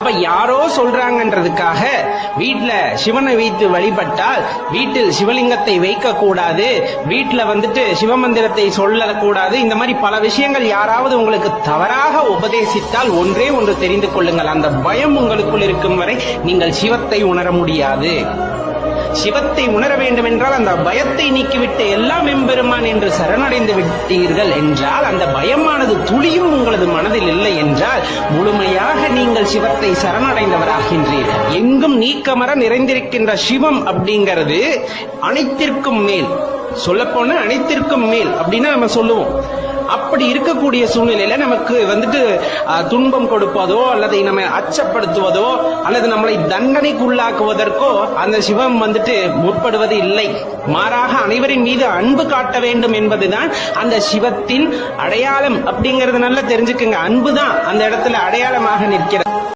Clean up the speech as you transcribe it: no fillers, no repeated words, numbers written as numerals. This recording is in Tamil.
அப்ப யாரோ சொல்றாங்கன்றதுக்காக வீட்டுல சிவனை வைத்து வழிபட்டால் வீட்டில் சிவலிங்கத்தை வைக்க கூடாது, வீட்டுல சிவமந்திரத்தை சொல்லக்கூடாது, இந்த மாதிரி பல விஷயங்கள் யாராவது உங்களுக்கு தவறாக உபதேசித்தால் ஒன்றே ஒன்று தெரிந்து கொள்ளுங்கள், அந்த பயம் உங்களுக்குள் இருக்கும் வரை நீங்கள் சிவத்தை உணர முடியாது. சிவத்தை உணர வேண்டும் என்றால் அந்த பயத்தை நீக்கிவிட்டு எல்லாம் எம்பெருமான் என்று சரணடைந்து விட்டீர்கள் என்றால், அந்த பயமானது துளியும் உங்களது மனதில் இல்லை என்றால் முழுமையாக நீங்கள் சிவத்தை சரணடைந்தவராகின்றீர்கள். எங்கும் நீக்கமர நிறைந்திருக்கின்ற சிவம் அப்படிங்கிறது அனைத்திற்கும் மேல், சொல்லப்போன அனைத்திற்கும் மேல் அப்படின்னு நம்ம சொல்லுவோம். அப்படி இருக்கக்கூடிய சூழ்நிலையில நமக்கு துன்பம் கொடுப்பதோ அல்லது நம்ம அச்சப்படுத்துவதோ அல்லது நம்மளை தண்டனைக்குள்ளாக்குவதற்கோ அந்த சிவம் முற்படுவது இல்லை. மாறாக அனைவரின் மீது அன்பு காட்ட வேண்டும் என்பதுதான் அந்த சிவத்தின் அடையாளம் அப்படிங்கறது நல்லா தெரிஞ்சுக்குங்க. அன்புதான் அந்த இடத்துல அடையாளமாக நிற்கிறது.